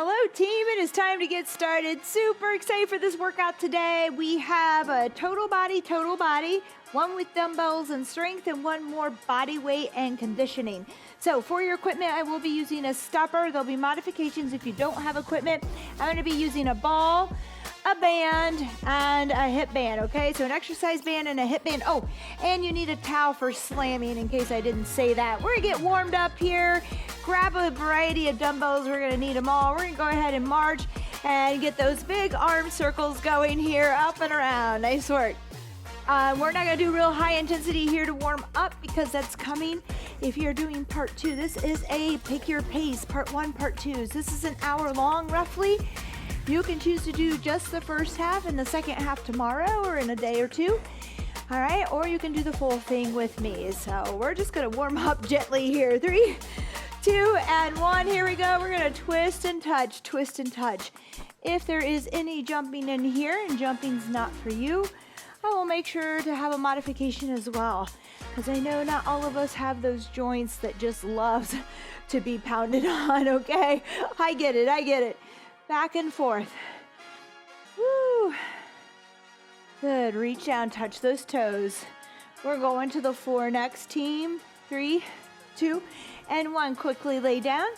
Hello team, it is time to get started. Super excited for this workout today. We have a total body, one with dumbbells and strength and one more body weight and conditioning. So for your equipment, I will be using a stopper. There'll be modifications if you don't have equipment. I'm going to be using a ball, a band, and a hip band, okay? So an exercise band and a hip band. Oh, and you need a towel for slamming in case I didn't say that. We're gonna get warmed up here. Grab a variety of dumbbells. We're gonna need them all. We're gonna go ahead and march and get those big arm circles going here, up and around. Nice work. We're not gonna do real high intensity here to warm up because that's coming if you're doing part two. This is a pick your pace, part one, part two. So this is an hour long roughly. You can choose to do just the first half and the second half tomorrow or in a day or two. All right, or you can do the full thing with me. So we're just gonna warm up gently here. 3, 2, and 1. Here we go. We're gonna twist and touch, twist and touch. If there is any jumping in here and jumping's not for you, I will make sure to have a modification as well, because I know not all of us have those joints that just loves to be pounded on, okay? I get it, I get it. Back and forth. Woo. Good, reach down, touch those toes. We're going to the floor next, team. 3, 2, and 1. Quickly lay down.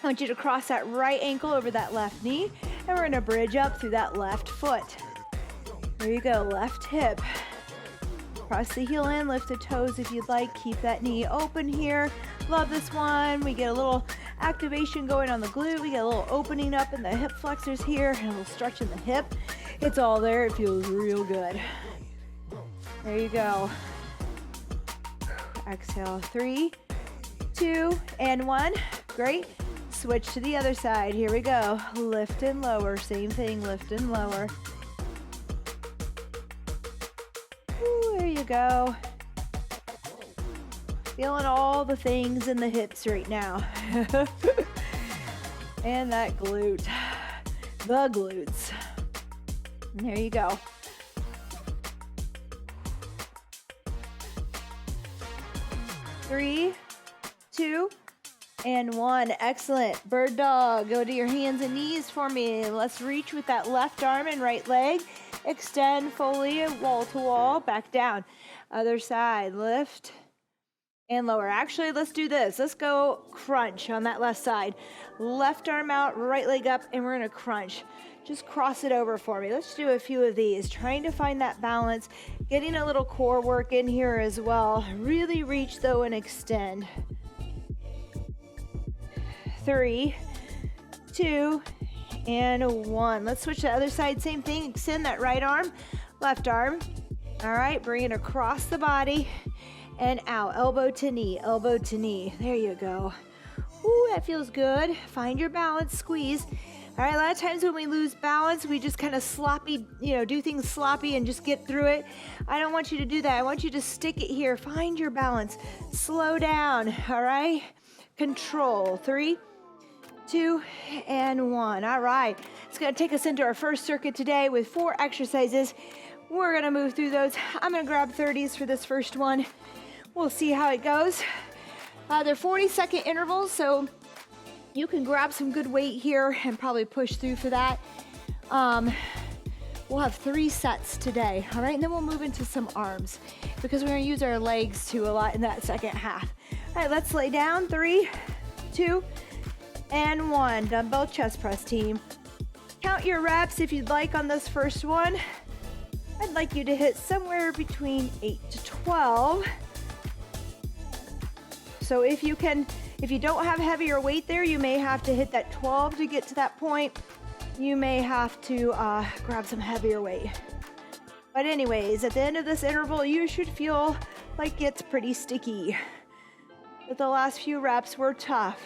I want you to cross that right ankle over that left knee, and we're gonna bridge up through that left foot. There you go, left hip. Cross the heel in, lift the toes if you'd like. Keep that knee open here. Love this one. We get a little activation going on the glute. We get a little opening up in the hip flexors here, and a little stretch in the hip. It's all there. It feels real good. There you go. Exhale, 3, 2, and 1. Great. Switch to the other side. Here we go. Lift and lower. Same thing, lift and lower. There you go. Feeling all the things in the hips right now. And that glute. The glutes. And there you go. Three, 2, and 1. Excellent. Bird dog. Go to your hands and knees for me. Let's reach with that left arm and right leg. Extend fully, wall to wall, back down. Other side, lift and lower. Actually, let's do this. Let's go crunch on that left side. Left arm out, right leg up, and we're gonna crunch. Just cross it over for me. Let's do a few of these. Trying to find that balance, getting a little core work in here as well. Really reach though and extend. 3, 2, and 1. Let's switch to the other side. Same thing. Extend that right arm, left arm. All right, bring it across the body and out. Elbow to knee, elbow to knee. There you go. Ooh, that feels good. Find your balance, squeeze. All right, a lot of times when we lose balance, we just kind of sloppy, do things sloppy and just get through it. I don't want you to do that. I want you to stick it here. Find your balance. Slow down, all right? Control. 3, 2, and 1. All right, it's gonna take us into our first circuit today with 4 exercises. We're gonna move through those. I'm gonna grab 30s for this first one. We'll see how it goes. They're 40-second intervals, so you can grab some good weight here and probably push through for that. We'll have 3 sets today, all right? And then we'll move into some arms because we're gonna use our legs too a lot in that second half. All right, let's lay down. 3, 2, and 1. Dumbbell chest press, team. Count your reps if you'd like on this first one. I'd like you to hit somewhere between 8 to 12. So if you don't have heavier weight there, you may have to hit that 12 to get to that point. You may have to grab some heavier weight. But anyways, at the end of this interval, you should feel like it's pretty sticky. But the last few reps were tough.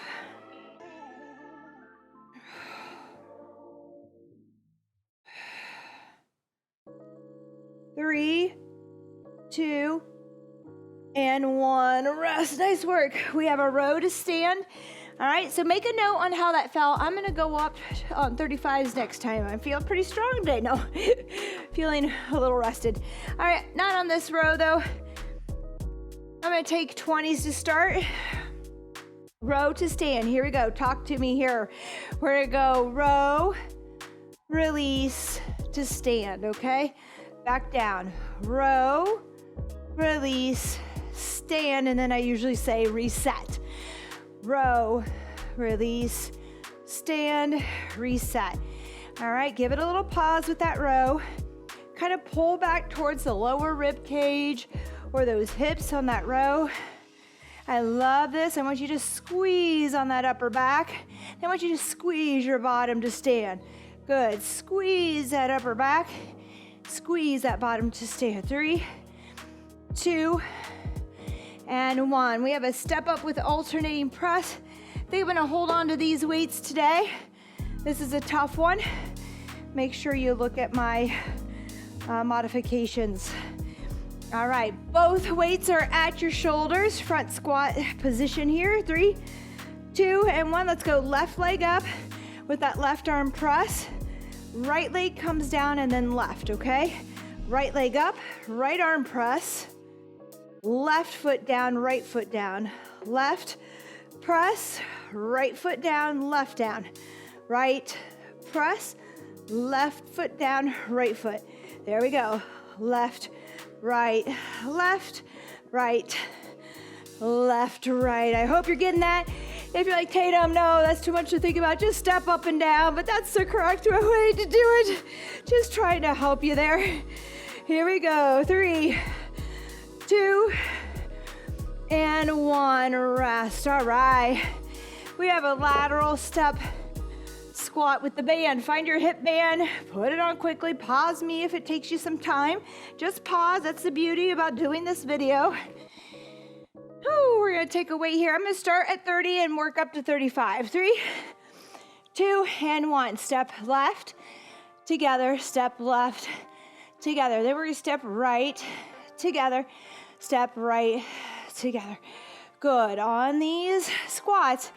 3, 2, and 1. Rest. Nice work. We have a row to stand. All right, so make a note on how that felt. I'm gonna go up on 35s next time. I feel pretty strong today. No, feeling a little rested. All right, not on this row though. I'm gonna take 20s to start. row to stand. Here we go. Talk to me here. We're gonna go row, release to stand, okay? Back down. Row, release, stand, and then I usually say reset. Row, release, stand, reset. All right, give it a little pause with that row. Kind of pull back towards the lower rib cage or those hips on that row. I love this. I want you to squeeze on that upper back. I want you to squeeze your bottom to stand. Good. Squeeze that upper back. Squeeze that bottom to stand. 3, 2, and 1. We have a step up with alternating press. I think I'm gonna hold on to these weights today. This is a tough one. Make sure you look at my modifications. All right, both weights are at your shoulders, front squat position here. 3, 2, and 1. Let's go left leg up with that left arm press. Right leg comes down and then left, okay? Right leg up, right arm press. Left foot down, right foot down. Left press, right foot down, left down. Right press, left foot down, right foot. There we go. Left, right, left, right, left, right. I hope you're getting that. If you're like, Tatum, no, that's too much to think about, just step up and down, but that's the correct way to do it. Just trying to help you there. Here we go. 3, 2, and 1. Rest. All right. We have a lateral step squat with the band. Find your hip band, put it on quickly, pause me if it takes you some time. Just pause, that's the beauty about doing this video. Ooh, we're gonna take a weight here. I'm gonna start at 30 and work up to 35. 3, 2, and 1. Step left, together, step left, together. Then we're gonna step right, together, step right, together. Good, on these squats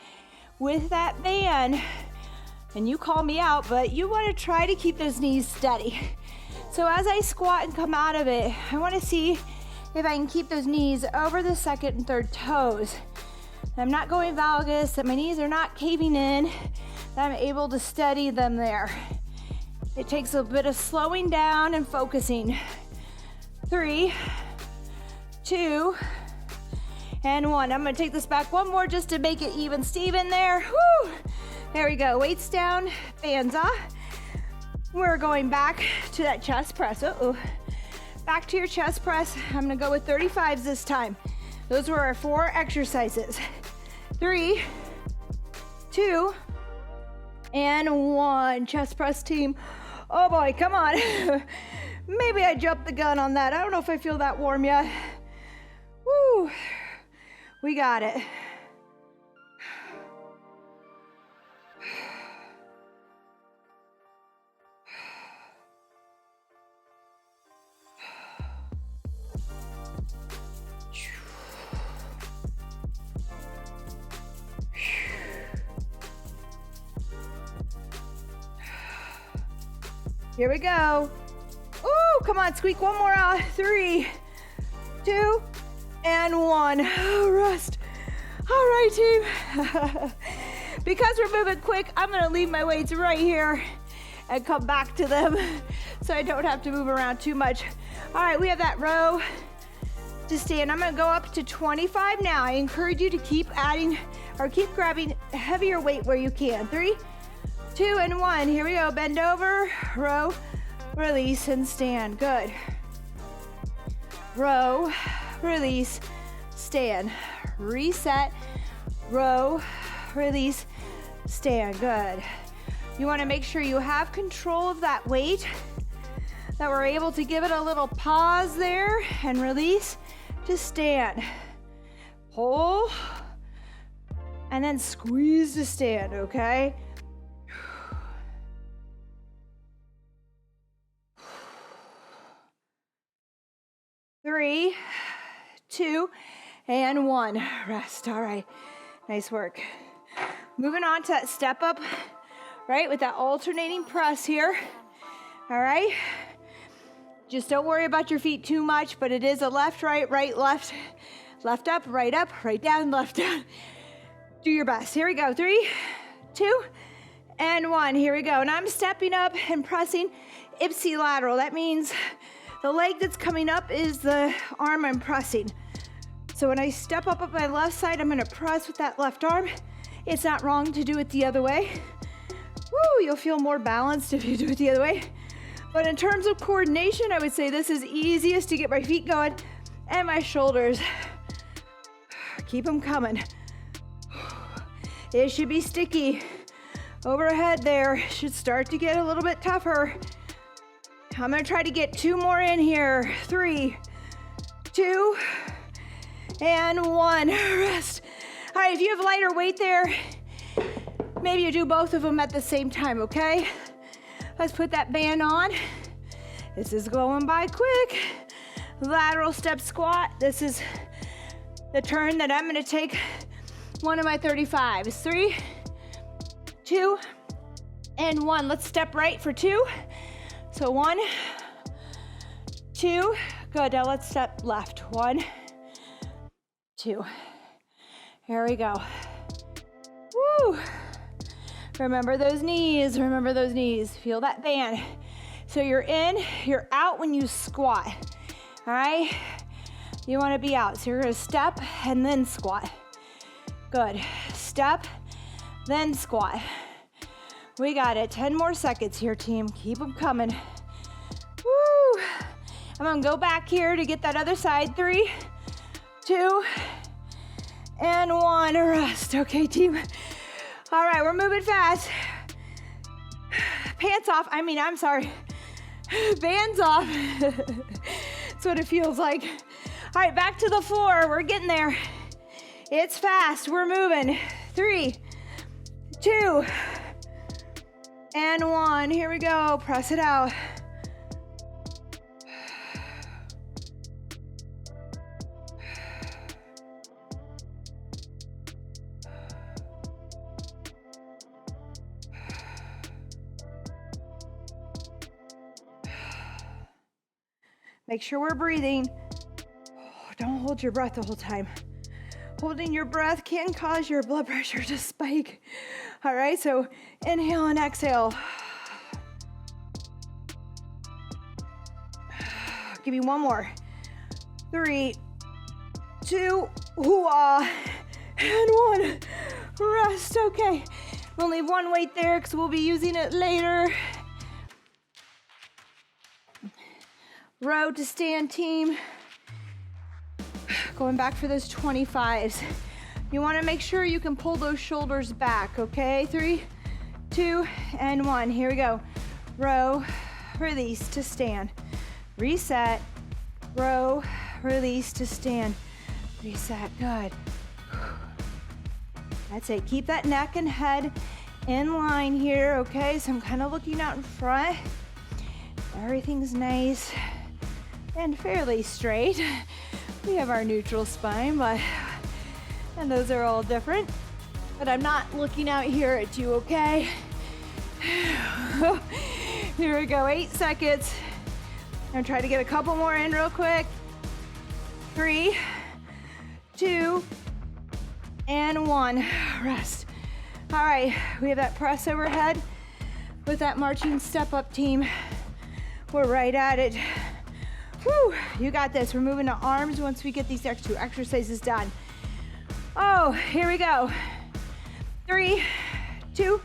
with that band, and you call me out, but you want to try to keep those knees steady. So as I squat and come out of it, I want to see if I can keep those knees over the second and third toes. I'm not going valgus, that my knees are not caving in, that I'm able to steady them there. It takes a bit of slowing down and focusing. 3, 2, and 1. I'm gonna take this back one more just to make it even Steven there. Woo! There we go, weights down, bands off. We're going back to that chest press. Back to your chest press. I'm gonna go with 35s this time. Those were our 4 exercises. 3, 2, and 1. Chest press team. Oh boy, come on. Maybe I jumped the gun on that. I don't know if I feel that warm yet. Woo, we got it. Here we go. Ooh, come on, squeak one more out. 3, 2, and 1. Oh, rest. All right, team. Because we're moving quick, I'm gonna leave my weights right here and come back to them so I don't have to move around too much. All right, we have that row to stand. I'm gonna go up to 25 now. I encourage you to keep adding or keep grabbing heavier weight where you can. 3, 2, and 1. Here we go. Bend over, row, release, and stand. Good. Row, release, stand. Reset, row, release, stand. Good. You want to make sure you have control of that weight, that we're able to give it a little pause there and release to stand. Pull, and then squeeze to stand, okay? 3, 2, and 1. Rest. All right. Nice work. Moving on to that step up, right, with that alternating press here. All right. Just don't worry about your feet too much, but it is a left, right, left, left up, right down, left down. Do your best. Here we go. 3, 2, and 1. Here we go. And I'm stepping up and pressing ipsilateral. That means the leg that's coming up is the arm I'm pressing. So when I step up my left side, I'm gonna press with that left arm. It's not wrong to do it the other way. Woo, you'll feel more balanced if you do it the other way. But in terms of coordination, I would say this is easiest to get my feet going and my shoulders. Keep them coming. It should be sticky. Overhead there should start to get a little bit tougher. I'm gonna try to get 2 more in here. 3, 2, and 1. Rest. All right, if you have lighter weight there, maybe you do both of them at the same time, okay? Let's put that band on. This is going by quick. Lateral step squat. This is the turn that I'm gonna take one of my 35s. 3, 2, and 1. Let's step right for 2. So 1, 2, good. Now let's step left. 1, 2. Here we go. Woo! Remember those knees, remember those knees. Feel that band. So you're in, you're out when you squat, all right? You wanna be out. So you're gonna step and then squat. Good. Step, then squat. We got it. 10 more seconds here, team. Keep them coming. Woo! I'm gonna go back here to get that other side. 3, 2, and 1. Rest. Okay, team. All right, we're moving fast. Pants off. I'm sorry. Bands off. That's what it feels like. All right, back to the floor. We're getting there. It's fast. We're moving. 3, 2, and 1. Here we go. Press it out. Make sure we're breathing. Don't hold your breath the whole time. Holding your breath can cause your blood pressure to spike. All right, so inhale and exhale. Give me one more. 3, 2, and 1. Rest, okay. We'll leave one weight there because we'll be using it later. Row to stand, team. Going back for those 25s. You want to make sure you can pull those shoulders back, okay? 3, 2, and 1. Here we go. Row, release to stand. Reset, row, release to stand. Reset, good. That's it. Keep that neck and head in line here, okay? So I'm kind of looking out in front. Everything's nice and fairly straight. We have our neutral spine, and those are all different. But I'm not looking out here at you, okay? Here we go, 8 seconds. I'm gonna try to get a couple more in real quick. 3, 2, and 1. Rest. All right, we have that press overhead with that marching step up, team. We're right at it. Whew, you got this. We're moving to arms once we get these next 2 exercises done. Oh, here we go. 3, 2,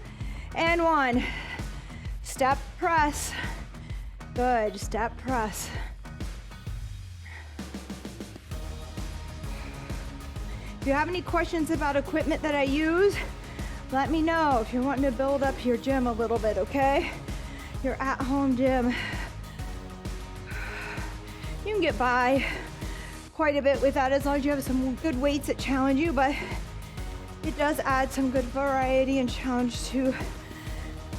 and 1. Step press. Good, step press. If you have any questions about equipment that I use, let me know if you're wanting to build up your gym a little bit, okay? Your at-home gym. You can get by quite a bit with that as long as you have some good weights that challenge you, but it does add some good variety and challenge to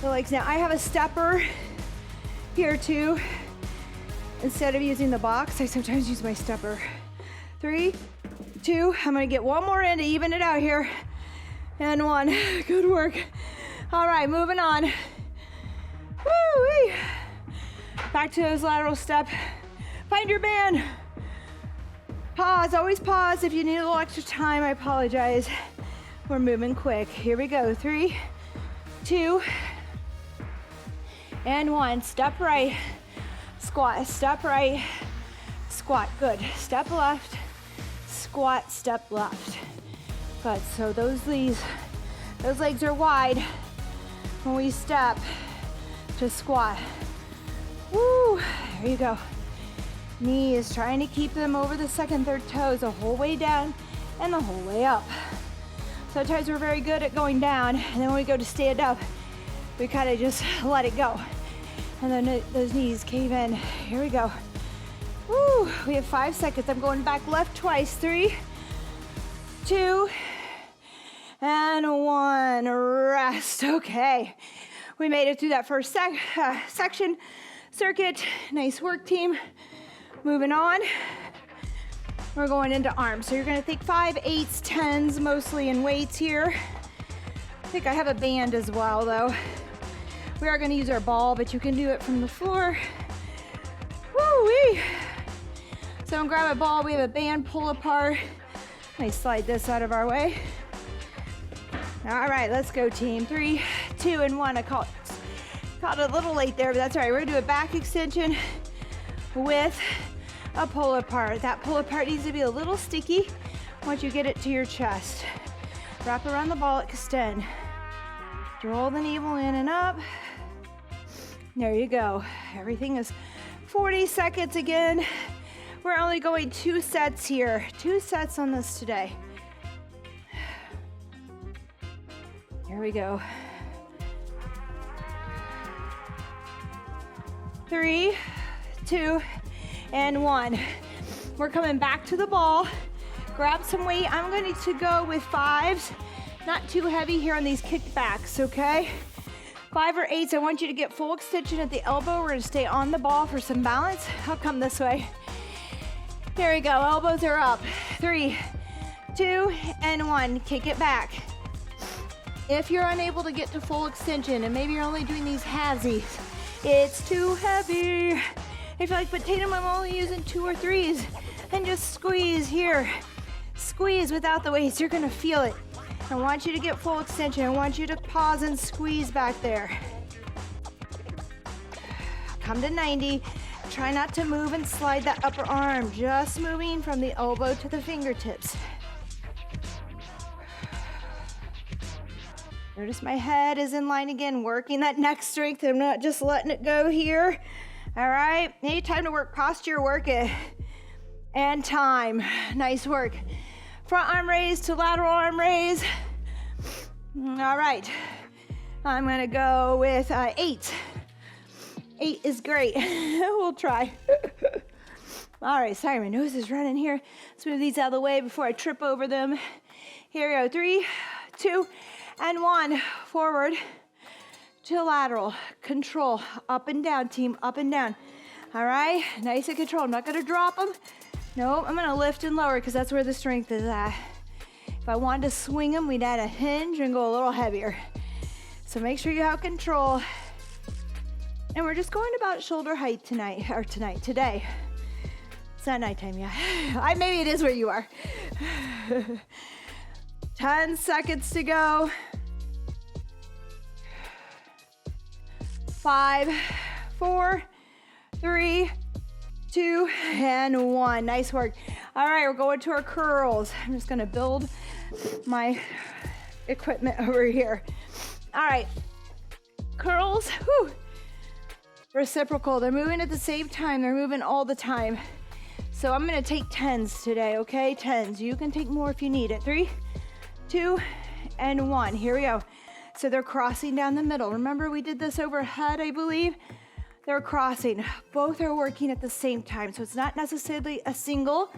the legs. Now I have a stepper here too. Instead of using the box, I sometimes use my stepper. 3, 2, I'm gonna get one more in to even it out here. And 1, good work. All right, moving on. Woo-wee. Back to those lateral step. Find your band. Pause, always pause if you need a little extra time, I apologize. We're moving quick. Here we go. 3, 2, and 1. Step right, squat, step right, squat. Good. Step left, squat, step left. Good. So those legs are wide when we step to squat. Woo, there you go. Knees, trying to keep them over the second, third toes the whole way down and the whole way up. Sometimes we're very good at going down, and then when we go to stand up, we kind of just let it go. And then those knees cave in. Here we go. Woo, we have 5 seconds. I'm going back left twice. 3, 2, and 1. Rest. Okay. We made it through that first section, circuit. Nice work, team. Moving on. We're going into arms. So you're gonna think 5, 8s, 10s, mostly in weights here. I think I have a band as well though. We are gonna use our ball, but you can do it from the floor. Woo-wee. So grab a ball, we have a band, pull apart. Let me slide this out of our way. All right, let's go team. 3, 2, and 1. I caught it a little late there, but that's all right. We're gonna do a back extension with a pull apart. That pull apart needs to be a little sticky once you get it to your chest. Wrap around the ball, extend. Roll the navel in and up. There you go. Everything is 40 seconds again. We're only going 2 sets here. 2 sets on this today. Here we go. 3, 2, and 1. We're coming back to the ball. Grab some weight. I'm going to go with 5s. Not too heavy here on these kickbacks, okay? 5 or 8s. I want you to get full extension at the elbow. We're going to stay on the ball for some balance. I'll come this way. There we go. Elbows are up. 3, 2, and 1. Kick it back. If you're unable to get to full extension and maybe you're only doing these halvesies, it's too heavy. If you're like, but Tatum, I'm only using 2 or 3s, then just squeeze here. Squeeze without the weights, you're gonna feel it. I want you to get full extension. I want you to pause and squeeze back there. Come to 90. Try not to move and slide that upper arm, just moving from the elbow to the fingertips. Notice my head is in line again, working that neck strength. I'm not just letting it go here. All right, need time to work posture, work it. And time, nice work. Front arm raise to lateral arm raise. All right, I'm gonna go with 8. 8 is great, we'll try. All right, sorry, my nose is running here. Let's move these out of the way before I trip over them. Here we go, 3, 2, and 1. Forward to lateral, control, up and down, team, up and down. All right, nice and control. I'm not gonna drop them. No, I'm gonna lift and lower because that's where the strength is at. If I wanted to swing them, we'd add a hinge and go a little heavier. So make sure you have control. And we're just going about shoulder height today. It's not nighttime yet. Maybe it is where you are. 10 seconds to go. 5, 4, 3, 2, and 1. Nice work. All right, we're going to our curls. I'm just gonna build my equipment over here. All right, curls, whew. Reciprocal, they're moving at the same time. They're moving all the time. So I'm gonna take 10s today, okay? 10s, you can take more if you need it. 3, 2, and 1, here we go. So they're crossing down the middle. Remember we did this overhead, I believe? They're crossing. Both are working at the same time. So it's not necessarily a single,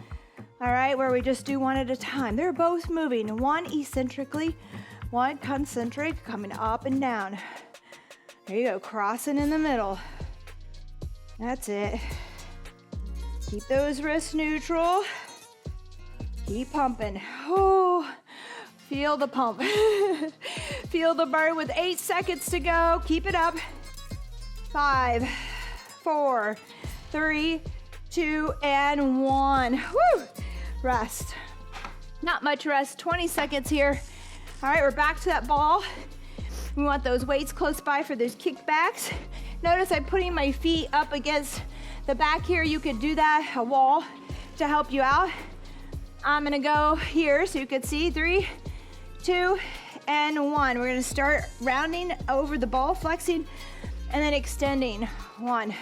all right, where we just do one at a time. They're both moving, one eccentrically, one concentric, coming up and down. There you go, crossing in the middle. That's it. Keep those wrists neutral. Keep pumping. Oh, feel the pump. Feel the burn with 8 seconds to go. Keep it up. 5, 4, 3, 2, and 1. Woo! Rest. Not much rest. 20 seconds here. All right, we're back to that ball. We want those weights close by for those kickbacks. Notice I'm putting my feet up against the back here. You could do that, a wall, to help you out. I'm gonna go here so you can see. 3, 2, and 1. We're gonna start rounding over the ball, flexing, and then extending. 1.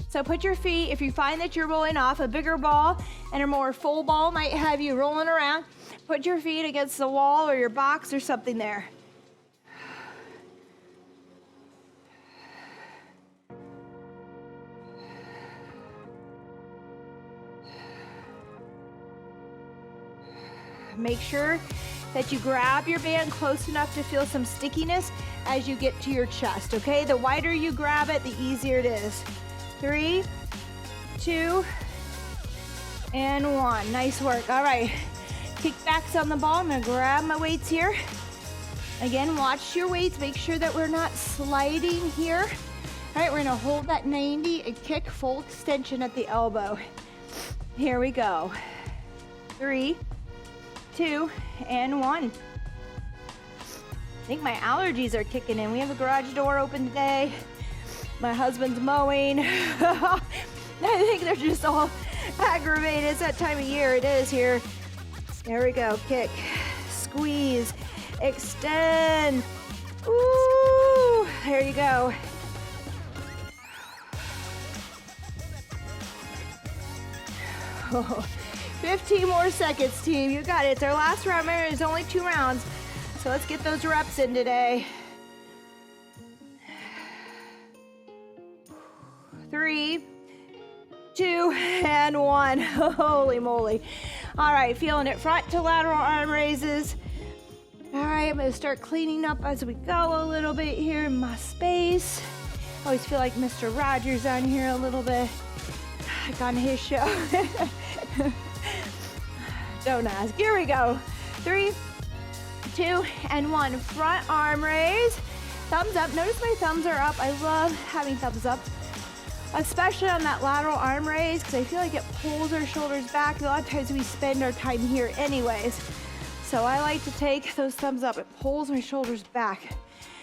So put your feet, if you find that you're rolling off, a bigger ball and a more full ball might have you rolling around, put your feet against the wall or your box or something there. Make sure that you grab your band close enough to feel some stickiness as you get to your chest, okay? The wider you grab it, the easier it is. 3, 2, and 1. Nice work. All right, kickbacks on the ball. I'm gonna grab my weights here. Again, watch your weights. Make sure that we're not sliding here. All right, we're gonna hold that 90 and kick full extension at the elbow. Here we go. 3, 2, and 1. I think my allergies are kicking in. We have a garage door open today. My husband's mowing. I think they're just all aggravated. It's that time of year. It is here. There we go. Kick, squeeze, extend. Ooh, there you go. Oh. 15 more seconds, team. You got it. It's our last round. It's only 2 rounds. So let's get those reps in today. 3, 2, and 1. Holy moly. All right, feeling it. Front to lateral arm raises. All right, I'm gonna start cleaning up as we go a little bit here in my space. I always feel like Mr. Rogers on here a little bit. Like on his show. Don't ask. Here we go. 3, 2, and 1. Front arm raise. Thumbs up. Notice my thumbs are up. I love having thumbs up, especially on that lateral arm raise, because I feel like it pulls our shoulders back. A lot of times we spend our time here anyways. So I like to take those thumbs up. It pulls my shoulders back.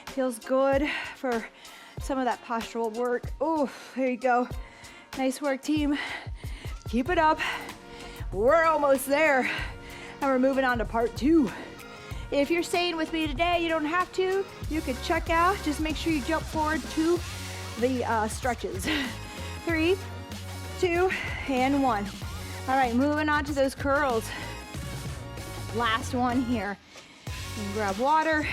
Feels good for some of that postural work. Oh, there you go. Nice work, team. Keep it up. We're almost there. And we're moving on to part 2. If you're staying with me today, you don't have to. You can check out. Just make sure you jump forward to the stretches. 3, 2, and 1. All right, moving on to those curls. Last one here. You can grab water.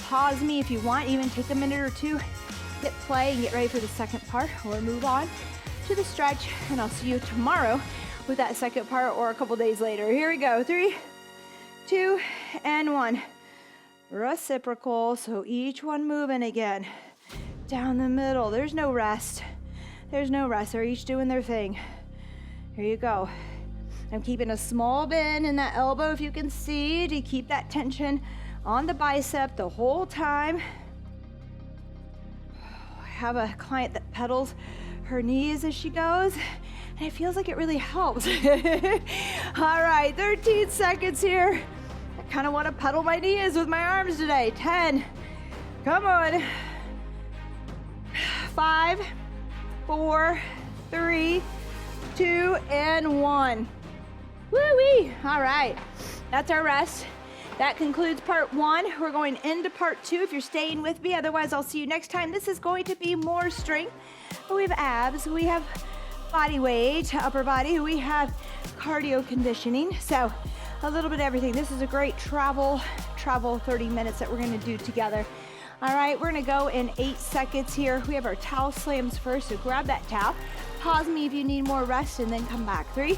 Pause me if you want. Even take a minute or 2. Hit play and get ready for the second part. Or move on to the stretch. And I'll see you tomorrow with that second part or a couple days later. Here we go. 3, 2, and 1. Reciprocal. So each one moving again. Down the middle. There's no rest. There's no rest. They're each doing their thing. Here you go. I'm keeping a small bend in that elbow, if you can see, to keep that tension on the bicep the whole time. I have a client that pedals her knees as she goes, and it feels like it really helps. All right, 13 seconds here. I kind of want to pedal my knees with my arms today. 10. Come on. 5, 4, 3, 2, and 1. Woo-wee. All right, that's our rest. That concludes part 1. We're going into part 2 if you're staying with me. Otherwise, I'll see you next time. This is going to be more strength. We have abs, we have body weight, upper body, we have cardio conditioning. So a little bit of everything. This is a great travel 30 minutes that we're gonna do together. All right, we're gonna go in 8 seconds here. We have our towel slams first, so grab that towel. Pause me if you need more rest and then come back. 3,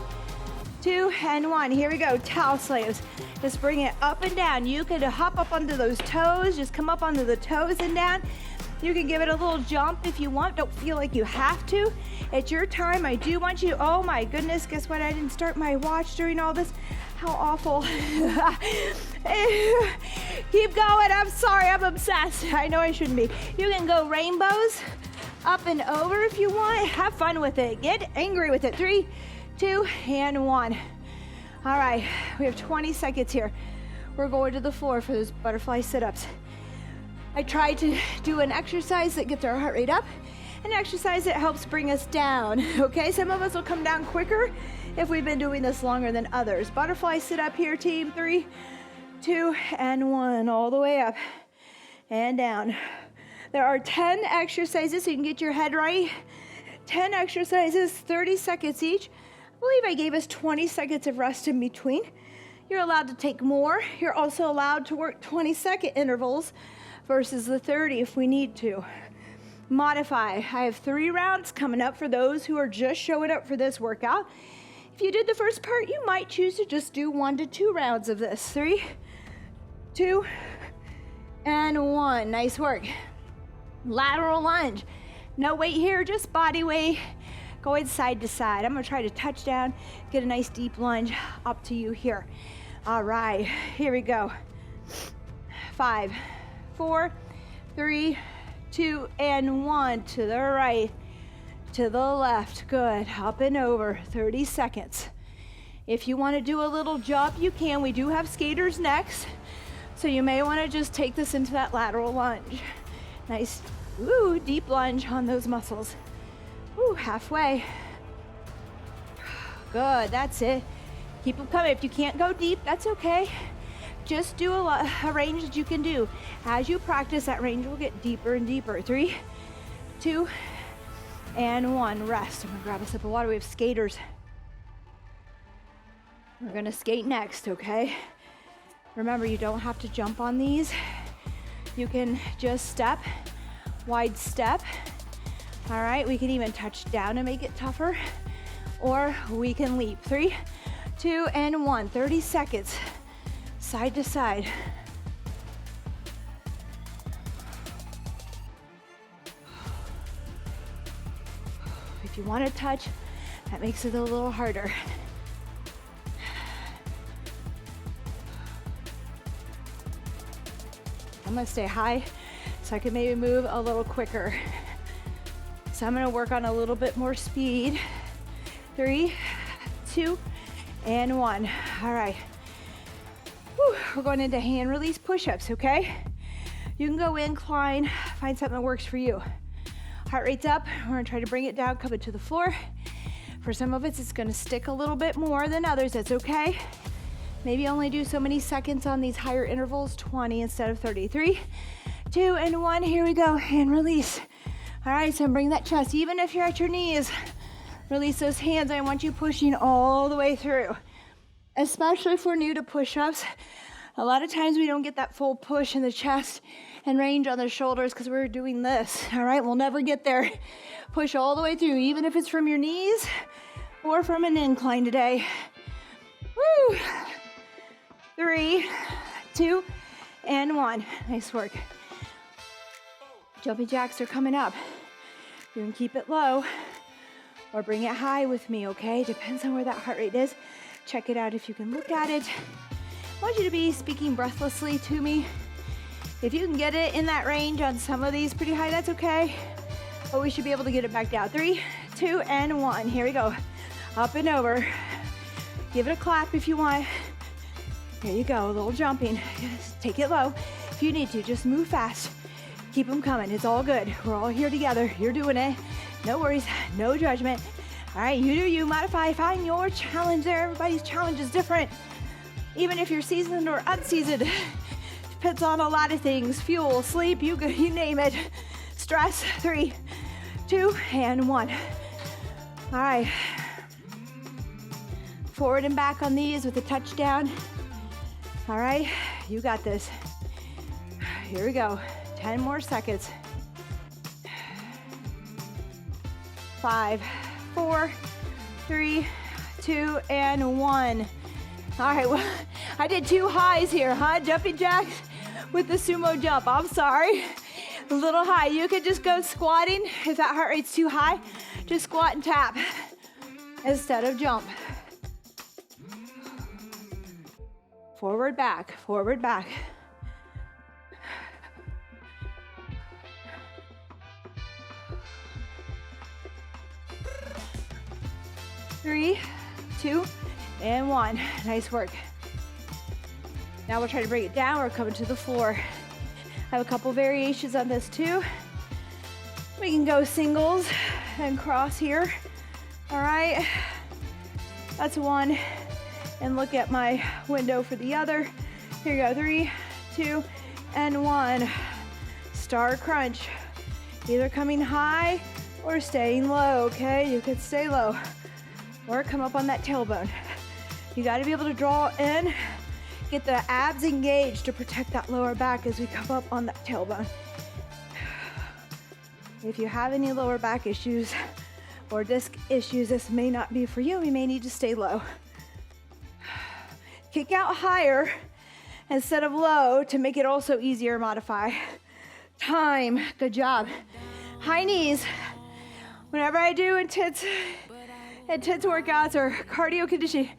2, and 1. Here we go, towel slams. Just bring it up and down. You can hop up onto those toes, just come up onto the toes and down. You can give it a little jump if you want. Don't feel like you have to. It's your time. I do want you. Oh my goodness, guess what? I didn't start my watch during all this. How awful. Keep going. I'm sorry, I'm obsessed. I know I shouldn't be. You can go rainbows up and over if you want. Have fun with it. Get angry with it. 3, 2, and 1. All right, we have 20 seconds here. we're going to the floor for those butterfly sit-ups. I try to do an exercise that gets our heart rate up, an exercise that helps bring us down, okay? Some of us will come down quicker if we've been doing this longer than others. Butterfly sit-up here, team. 3, 2, and 1, all the way up and down. There are 10 exercises so you can get your head right. 10 exercises, 30 seconds each. I believe I gave us 20 seconds of rest in between. You're allowed to take more. You're also allowed to work 20-second intervals versus the 30 if we need to. Modify. I have 3 rounds coming up for those who are just showing up for this workout. If you did the first part, you might choose to just do 1 to 2 rounds of this. 3, 2, and 1. Nice work. Lateral lunge. No weight here, just body weight. Going side to side. I'm gonna try to touch down, get a nice deep lunge up to you here. All right, here we go. 5, 4, 3, 2, and 1. To the right, to the left. Good. Up and over. 30 seconds. If you want to do a little jump, you can. We do have skaters next, so you may want to just take this into that lateral lunge. Nice, deep lunge on those muscles. Halfway. Good. That's it. Keep them coming. If you can't go deep, that's okay. Just do a range that you can do. As you practice, that range will get deeper and deeper. 3, 2, and 1. Rest. I'm gonna grab a sip of water. We have skaters. We're gonna skate next, okay? Remember, you don't have to jump on these. You can just step, wide step. All right, we can even touch down and make it tougher, or we can leap. 3, 2, and 1. 30 seconds. Side to side. If you want to touch, that makes it a little harder. I'm gonna stay high so I can maybe move a little quicker. So I'm gonna work on a little bit more speed. 3, 2, and 1. All right. We're going into hand release push-ups, okay? You can go incline, find something that works for you. Heart rate's up. We're gonna try to bring it down, coming to the floor. For some of us, it's gonna stick a little bit more than others. That's okay. Maybe only do so many seconds on these higher intervals, 20 instead of 30. 3, 2, and 1. Here we go. And release. All right, so bring that chest. Even if you're at your knees, release those hands. I want you pushing all the way through. Especially if we're new to push-ups. A lot of times we don't get that full push in the chest and range on the shoulders because we're doing this. All right, we'll never get there. Push all the way through, even if it's from your knees or from an incline today. Woo! 3, 2, and 1. Nice work. Jumping jacks are coming up. You can keep it low or bring it high with me, okay? Depends on where that heart rate is. Check it out if you can look at it. I want you to be speaking breathlessly to me. If you can get it in that range on some of these pretty high, that's okay. But we should be able to get it back down. 3, 2, and 1. Here we go. Up and over. Give it a clap if you want. Here you go, a little jumping. Just take it low. If you need to, just move fast. Keep them coming. It's all good. We're all here together. You're doing it. No worries, no judgment. All right, you do you. Modify. Find your challenge there. Everybody's challenge is different. Even if you're seasoned or unseasoned. Depends on a lot of things. Fuel, sleep, you name it. Stress. 3, 2, and 1. All right. Forward and back on these with a touchdown. All right, you got this. Here we go. 10 more seconds. 5, 4, 3, 2, and 1. All right, well, I did 2 highs here, huh? Jumping jacks with the sumo jump. I'm sorry. A little high. You could just go squatting. If that heart rate's too high, just squat and tap instead of jump. Forward, back, forward, back. Three, 2, and 1. Nice work. Now we'll try to bring it down. We're coming to the floor. I have a couple variations on this too. We can go singles and cross here. All right, that's one. And look at my window for the other. Here you go, 3, 2, and 1. Star crunch. Either coming high or staying low, okay? You could stay low or come up on that tailbone. You gotta be able to draw in, get the abs engaged to protect that lower back as we come up on that tailbone. If you have any lower back issues or disc issues, this may not be for you. You may need to stay low. Kick out higher instead of low to make it also easier to modify. Time, good job. High knees. Whenever I do intense workouts or cardio conditioning,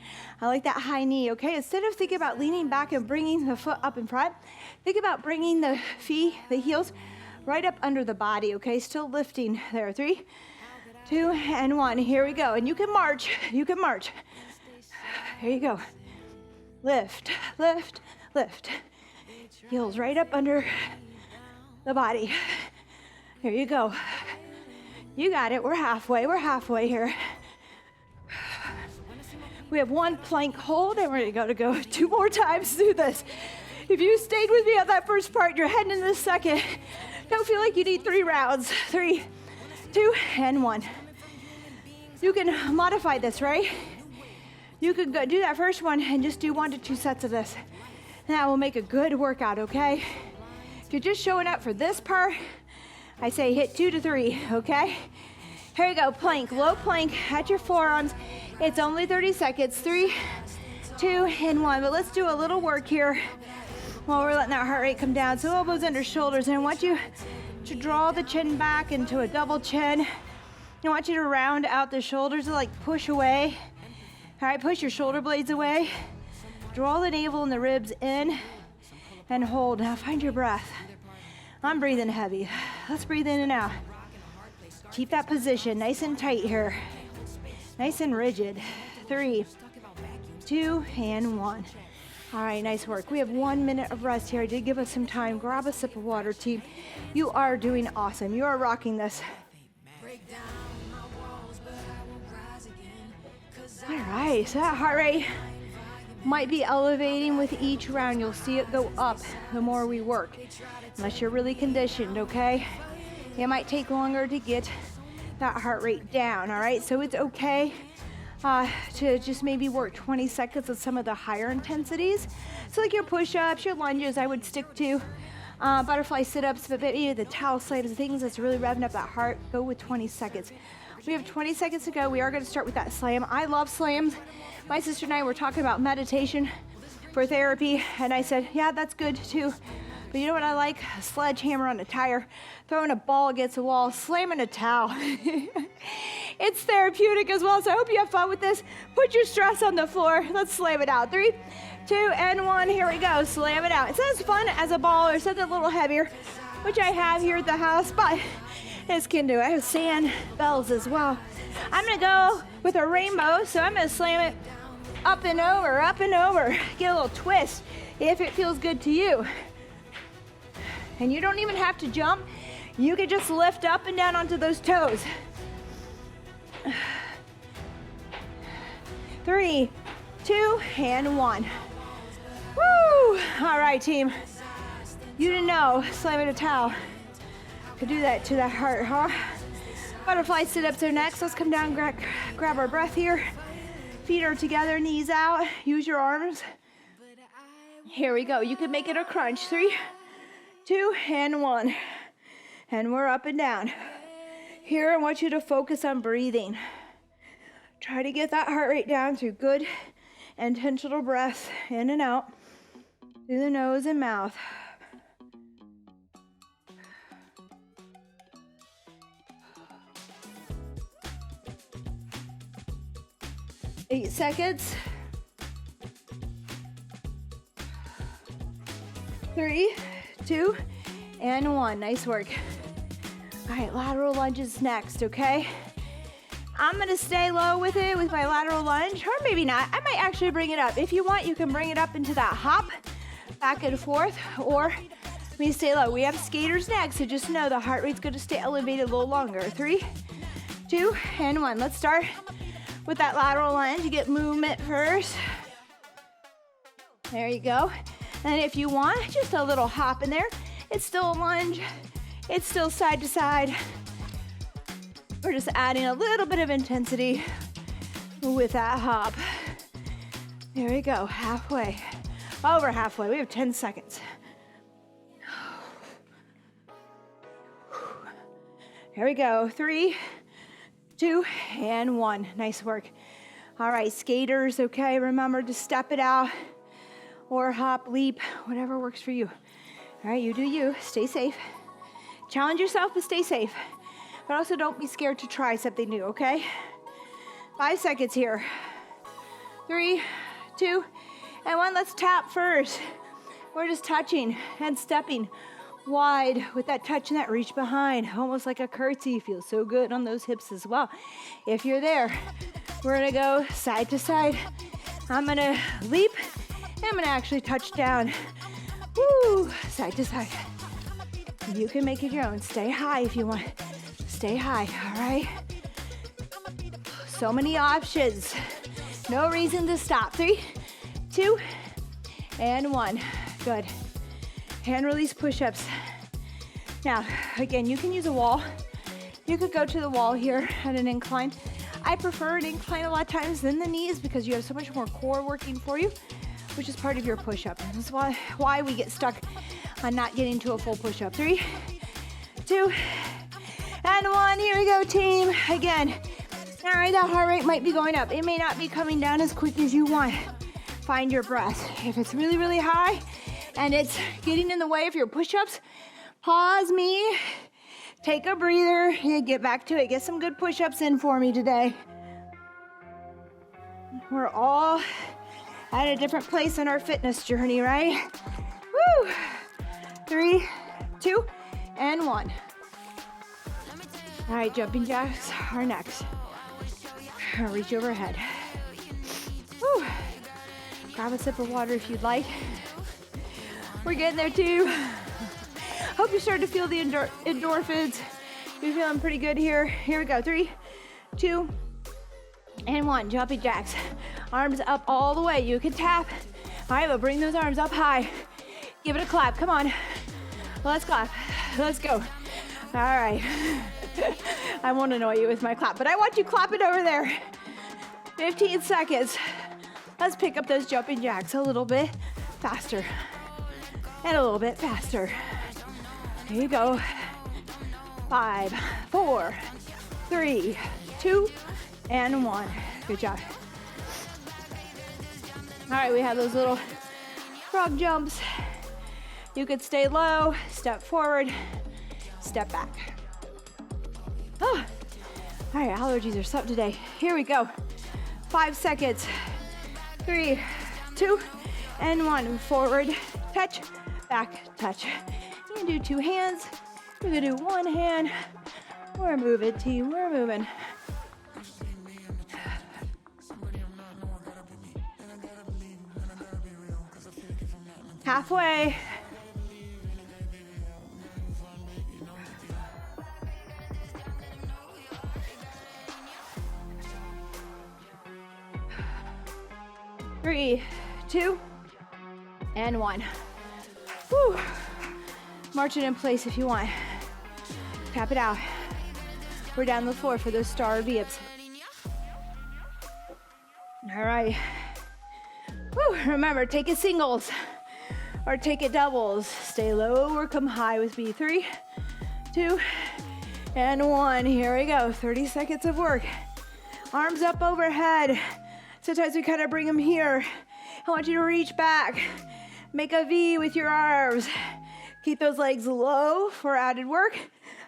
I like that high knee, okay? Instead of thinking about leaning back and bringing the foot up in front, think about bringing the feet, the heels, right up under the body, okay? Still lifting there. 3, 2, and 1. Here we go. And you can march. You can march. Here you go. Lift, lift, lift. Heels right up under the body. Here you go. You got it. We're halfway. We're halfway here. We have one plank hold, and we're going to go 2 more times through this. If you stayed with me on that first part, you're heading into the second. Don't feel like you need 3 rounds. 3, 2, and 1. You can modify this, right? You could go do that first one and just do 1 to 2 sets of this. That will make a good workout, okay? If you're just showing up for this part, I say hit 2 to 3, okay? Here you go, plank, low plank at your forearms. It's only 30 seconds, 3, 2, and 1. But let's do a little work here while we're letting that heart rate come down. So elbows under shoulders, and I want you to draw the chin back into a double chin. I want you to round out the shoulders, like push away. All right, push your shoulder blades away. Draw the navel and the ribs in and hold. Now find your breath. I'm breathing heavy. Let's breathe in and out. Keep that position nice and tight here. Nice and rigid. 3, 2, and 1. All right, nice work. We have 1 minute of rest here. I did give us some time. Grab a sip of water, team. You are doing awesome. You are rocking this. All right, so that heart rate might be elevating with each round. You'll see it go up the more we work, unless you're really conditioned, okay? It might take longer to get that heart rate down, all right? So it's okay to just maybe work 20 seconds of some of the higher intensities. So like your push-ups, your lunges, I would stick to butterfly sit-ups, but maybe the towel slams, things that's really revving up that heart, go with 20 seconds. We have 20 seconds to go. We are going to start with that slam. I love slams. My sister and I were talking about meditation for therapy, and I said, yeah, that's good too. But you know what I like? A sledgehammer on a tire, throwing a ball against the wall, slamming a towel. It's therapeutic as well, so I hope you have fun with this. Put your stress on the floor. Let's slam it out. 3, 2, and 1. Here we go. Slam it out. It's not as fun as a ball or something a little heavier, which I have here at the house, but it's can do. I have sand bells as well. I'm going to go with a rainbow, so I'm going to slam it up and over, up and over. Get a little twist if it feels good to you. And you don't even have to jump. You can just lift up and down onto those toes. 3, 2, and 1. Woo! All right, team. You didn't know slamming a towel could do that to that heart, huh? Butterfly sit-ups are next. Let's come down, grab our breath here. Feet are together, knees out. Use your arms. Here we go. You can make it a crunch. 3, 2, and 1. And we're up and down. Here, I want you to focus on breathing. Try to get that heart rate down through good intentional breath in and out through the nose and mouth. Eight seconds. 3, 2, and 1. Nice work. All right, lateral lunges next, okay? I'm gonna stay low with it with my lateral lunge, or maybe not. I might actually bring it up. If you want, you can bring it up into that hop. back and forth, or we stay low. We have skaters next, so just know the heart rate's gonna stay elevated a little longer. 3, 2, and 1. Let's start with that lateral lunge. You get movement first. There you go. And if you want, just a little hop in there. It's still a lunge. It's still side to side. We're just adding a little bit of intensity with that hop. There we go, halfway. Over halfway, we have 10 seconds. Here we go, 3, 2, and 1. Nice work. All right, skaters, okay, remember to step it out or hop, leap, whatever works for you. All right, you do you, stay safe. Challenge yourself, but stay safe. But also don't be scared to try something new, okay? 5 seconds here. 3, 2, and 1. Let's tap first. We're just touching and stepping wide with that touch and that reach behind, almost like a curtsy. Feels so good on those hips as well. If you're there, we're gonna go side to side. I'm gonna leap, and I'm gonna actually touch down. Woo, side to side. You can make it your own. Stay high if you want. Stay high, all right? So many options. No reason to stop. 3, 2, and 1. Good. Hand release push-ups. Now, again, you can use a wall. You could go to the wall here at an incline. I prefer an incline a lot of times than the knees because you have so much more core working for you, which is part of your push-up. That's why we get stuck on not getting to a full push-up. 3, 2, and 1. Here we go, team. Again. All right, that heart rate might be going up. It may not be coming down as quick as you want. Find your breath. If it's really, really high and it's getting in the way of your push-ups, pause me, take a breather, and get back to it. Get some good push-ups in for me today. We're all at a different place in our fitness journey, right? Woo! 3, 2, and 1. All right, jumping jacks are next. Reach overhead. Woo. Grab a sip of water if you'd like. We're getting there too. Hope you're starting to feel the endorphins. You're feeling pretty good here. Here we go. 3, 2, and 1. Jumping jacks. Arms up all the way. You can tap. All right, but bring those arms up high. Give it a clap. Come on. Let's clap. Let's go. All right. I won't annoy you with my clap, but I want you clapping over there. 15 seconds. Let's pick up those jumping jacks a little bit faster and a little bit faster. Here you go. 5, 4, 3, 2, and 1. Good job. All right, we have those little frog jumps. You could stay low, step forward, step back. Oh, all right, allergies are something today. Here we go. 5 seconds. 3, 2, and 1. Forward, touch, back, touch. You can do 2 hands. You can do 1 hand. We're moving, team. We're moving. Halfway. Three, 2, and 1. Woo. March it in place if you want. Tap it out. We're down the floor for those star V-ups. All right. Woo. Remember, take it singles or take it doubles. Stay low or come high with me. 3, 2, and 1. Here we go. 30 seconds of work. Arms up overhead. Sometimes we kind of bring them here. I want you to reach back. Make a V with your arms. Keep those legs low for added work.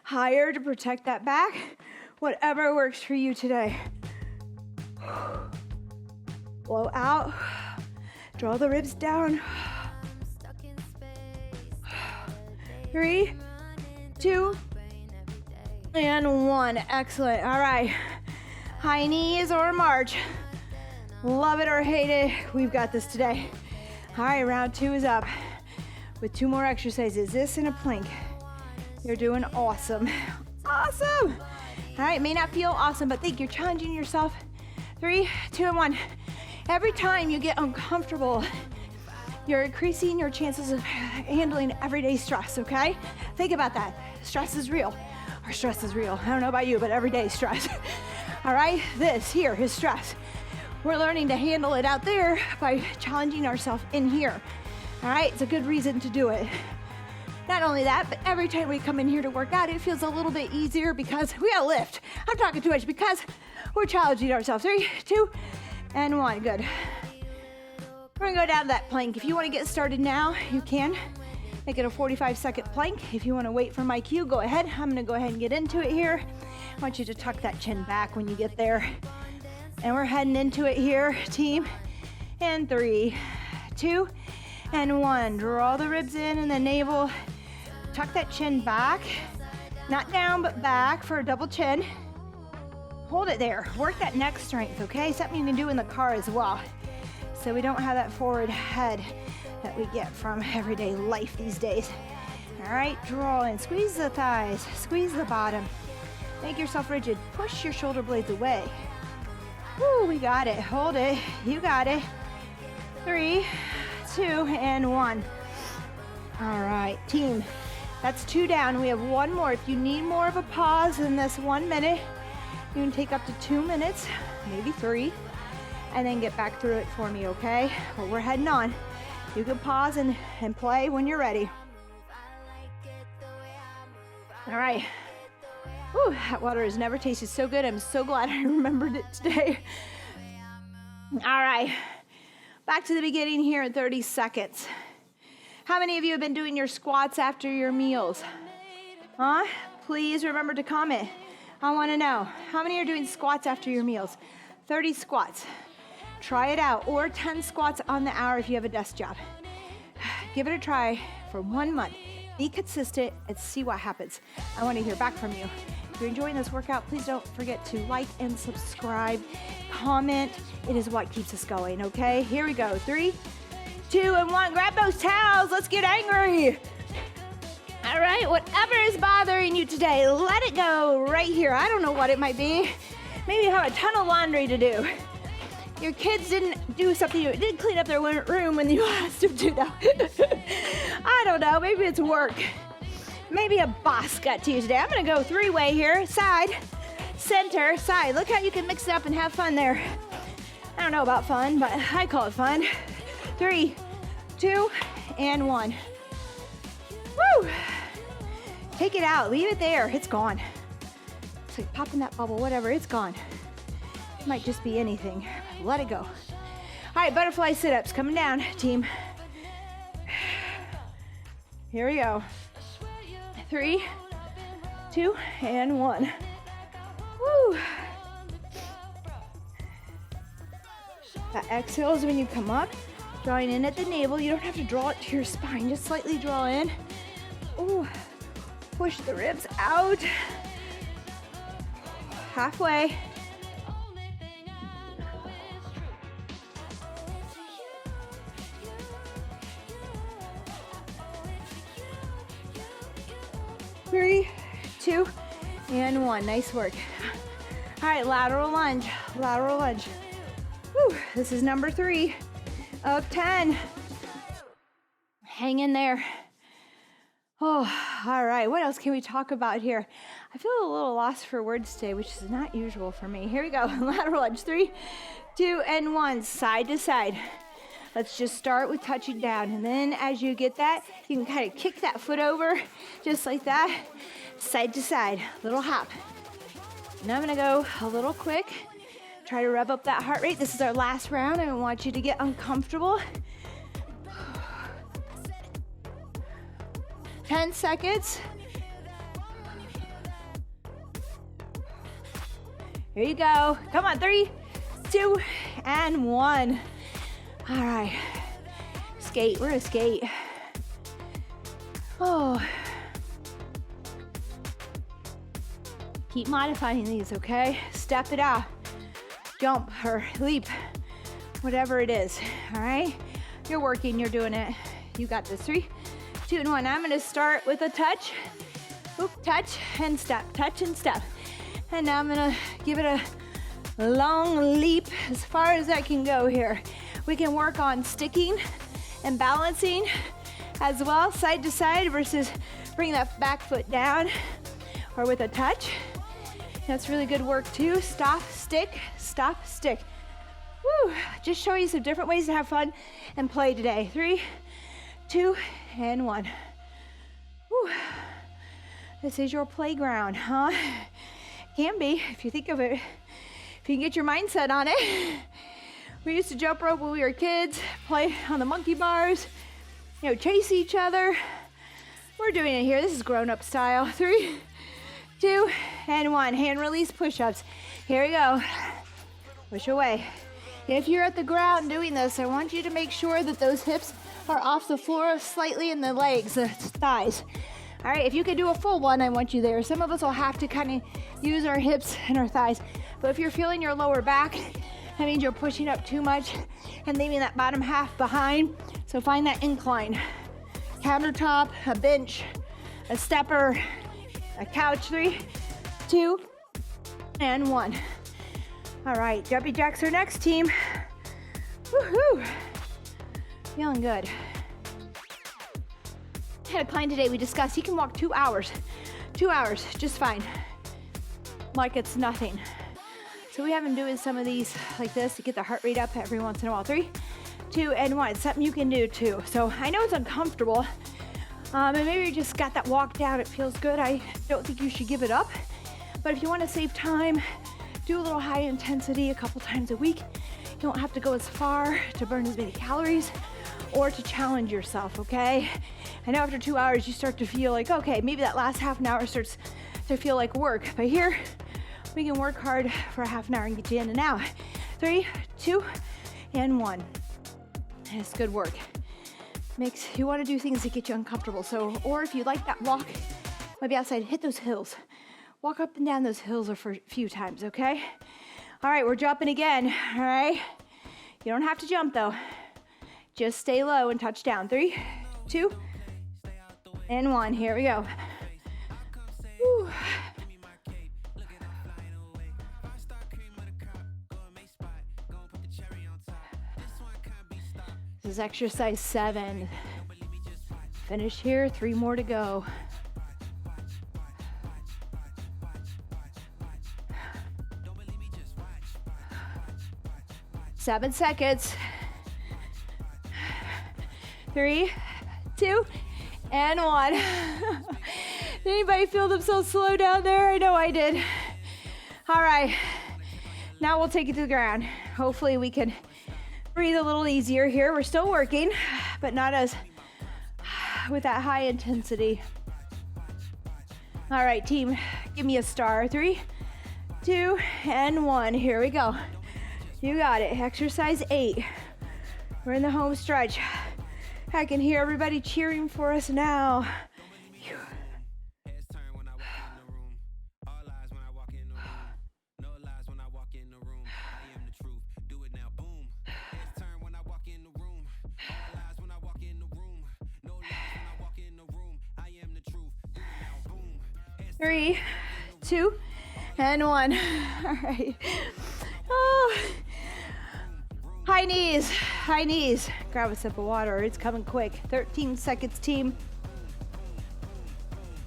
Higher to protect that back. Whatever works for you today. Blow out. Draw the ribs down. 3, 2, and 1. Excellent. All right. High knees or march. Love it or hate it, we've got this today. All right, round 2 is up with 2 more exercises. This and a plank. You're doing awesome. Awesome. All right, may not feel awesome, but think you're challenging yourself. 3, 2, and 1. Every time you get uncomfortable, you're increasing your chances of handling everyday stress, okay? Think about that. Stress is real. Our stress is real. I don't know about you, but everyday stress. All right, this here is stress. We're learning to handle it out there by challenging ourselves in here. All right, it's a good reason to do it. Not only that, but every time we come in here to work out, it feels a little bit easier because we gotta lift. I'm talking too much because we're challenging ourselves. 3, 2, and 1. Good. We're gonna go down to that plank. If you wanna get started now, you can. Make it a 45-second plank. If you wanna wait for my cue, go ahead. I'm gonna go ahead and get into it here. I want you to tuck that chin back when you get there. And we're heading into it here, team. And 3, 2, and 1. Draw the ribs in and the navel. Tuck that chin back. Not down, but back for a double chin. Hold it there. Work that neck strength, okay? Something you can do in the car as well. So we don't have that forward head that we get from everyday life these days. All right, draw in. Squeeze the thighs. Squeeze the bottom. Make yourself rigid. Push your shoulder blades away. Woo, we got it. Hold it. You got it. 3, 2, and 1. All right, team. That's 2 down. We have 1 more. If you need more of a pause in this 1 minute, you can take up to 2 minutes, maybe 3, and then get back through it for me, okay? But we're heading on. You can pause and play when you're ready. All right. Whew, that water has never tasted so good. I'm so glad I remembered it today. All right. Back to the beginning here in 30 seconds. How many of you have been doing your squats after your meals? Huh? Please remember to comment. I want to know. How many are doing squats after your meals? 30 squats. Try it out. Or 10 squats on the hour if you have a desk job. Give it a try for 1 month. Be consistent and see what happens. I want to hear back from you. If you're enjoying this workout, please don't forget to like and subscribe. Comment. It is what keeps us going, okay? Here we go. 3, 2, and 1. Grab those towels. Let's get angry. All right, whatever is bothering you today, let it go right here. I don't know what it might be. Maybe you have a ton of laundry to do. Your kids didn't do something, didn't clean up their room when you asked them to. No. I don't know, maybe it's work. Maybe a boss got to you today. I'm gonna go 3-way here. Side, center, side. Look how you can mix it up and have fun there. I don't know about fun, but I call it fun. 3, 2, and 1. Woo! Take it out, leave it there, it's gone. It's like popping that bubble, whatever, it's gone. It might just be anything, let it go. All right, butterfly sit-ups, coming down, team. Here we go. 3, 2, and 1. Woo! That exhale is when you come up, drawing in at the navel. You don't have to draw it to your spine, just slightly draw in. Ooh. Push the ribs out. Halfway. Three, 2, and 1. Nice work. All right, lateral lunge, lateral lunge. Whew, this is number 3 of 10. Hang in there. Oh, all right. What else can we talk about here? I feel a little lost for words today, which is not usual for me. Here we go. Lateral lunge. 3, 2, and 1. Side to side. Let's just start with touching down. And then as you get that, you can kind of kick that foot over just like that. Side to side. Little hop. Now I'm going to go a little quick. Try to rev up that heart rate. This is our last round. I don't want you to get uncomfortable. 10 seconds. Here you go. Come on, 3, 2, and 1. All right. Skate, we're gonna skate. Oh. Keep modifying these, okay? Step it out. Jump or leap, whatever it is, all right? You're working, you're doing it. You got this. 3, 2, and 1. I'm gonna start with a touch. Oop, touch and step, touch and step. And now I'm gonna give it a long leap as far as I can go here. We can work on sticking and balancing as well, side to side versus bring that back foot down or with a touch. That's really good work too. Stop, stick, stop, stick. Woo, just show you some different ways to have fun and play today. 3, 2, and 1. Woo. This is your playground, huh? Can be, if you think of it, if you can get your mindset on it. We used to jump rope when we were kids, play on the monkey bars, you know, chase each other. We're doing it here. This is grown-up style. 3, 2, and 1. Hand release push-ups. Here we go. Push away. If you're at the ground doing this, I want you to make sure that those hips are off the floor slightly in the legs, the thighs. All right, if you can do a full one, I want you there. Some of us will have to kind of use our hips and our thighs. But if you're feeling your lower back, that means you're pushing up too much and leaving that bottom half behind. So find that incline. Countertop, a bench, a stepper, a couch. 3, 2, and 1. All right, jumpy jacks are next, team. Woohoo! Feeling good. I had a client today, we discussed he can walk 2 hours. 2 hours, just fine. Like it's nothing. So we have him doing some of these like this to get the heart rate up every once in a while. 3, 2, and 1. It's something you can do too. So I know it's uncomfortable, and maybe you just got that walk down, it feels good. I don't think you should give it up. But if you want to save time, do a little high intensity a couple times a week. You don't have to go as far to burn as many calories or to challenge yourself, okay? I know after 2 hours you start to feel like, okay, maybe that last half an hour starts to feel like work. But here, we can work hard for a half an hour and get you in and out. 3, 2, and 1. It's good work. You want to do things that get you uncomfortable. So, or if you like that walk, maybe outside, hit those hills. Walk up and down those hills for a few times, okay? All right, we're jumping again, all right? You don't have to jump though. Just stay low and touch down. 3, 2, and 1. Here we go. Woo. This is exercise 7. Finish here, 3 more to go. Seven seconds. 3, 2, and 1. Did anybody feel themselves slow down there? I know I did. All right, now we'll take it to the ground. Hopefully we can breathe a little easier here. We're still working, but not as with that high intensity. All right, team, give me a star. 3, 2, and 1. Here we go. You got it. Exercise 8. We're in the home stretch. I can hear everybody cheering for us now. Three, 2, and 1. All right. Oh. High knees, high knees. Grab a sip of water, it's coming quick. 13 seconds, team.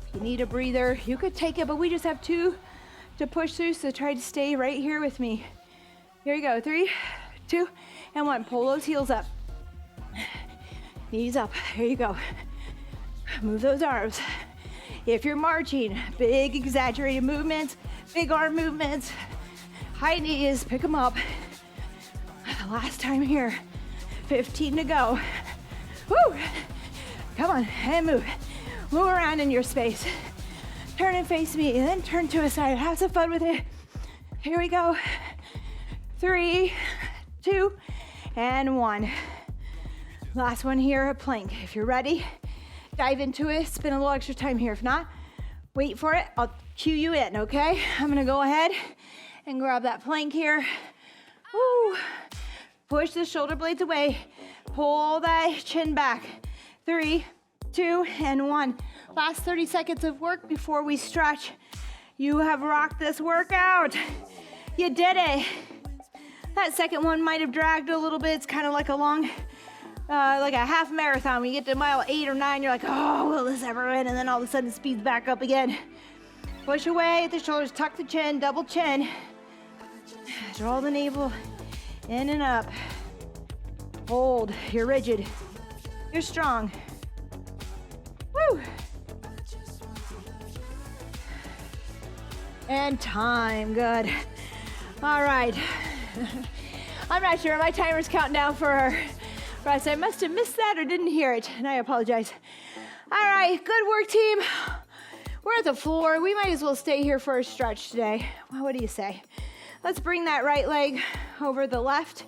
If you need a breather, you could take it, but we just have 2 to push through, so try to stay right here with me. Here we go, 3, 2, and 1. Pull those heels up. Knees up, here you go. Move those arms. If you're marching, big exaggerated movements, big arm movements, high knees, pick them up. Last time here, 15 to go. Woo! Come on, and move. Move around in your space. Turn and face me, and then turn to a side. Have some fun with it. Here we go. 3, 2, and 1. Last one here, a plank. If you're ready, dive into it. Spend a little extra time here. If not, wait for it. I'll cue you in, okay? I'm gonna go ahead and grab that plank here. Woo! Push the shoulder blades away. Pull that chin back. 3, 2, and 1. Last 30 seconds of work before we stretch. You have rocked this workout. You did it. That second one might have dragged a little bit. It's kind of like a long, like a half marathon. When you get to mile 8 or 9, you're like, oh, will this ever end? And then all of a sudden it speeds back up again. Push away at the shoulders, tuck the chin, double chin. Draw the navel in and up. Hold, you're rigid. You're strong. Woo! And time, good. All right. I'm not sure, my timer's counting down for our rest. I must have missed that or didn't hear it, and I apologize. All right, good work, team. We're at the floor. We might as well stay here for a stretch today. Well, what do you say? Let's bring that right leg over the left.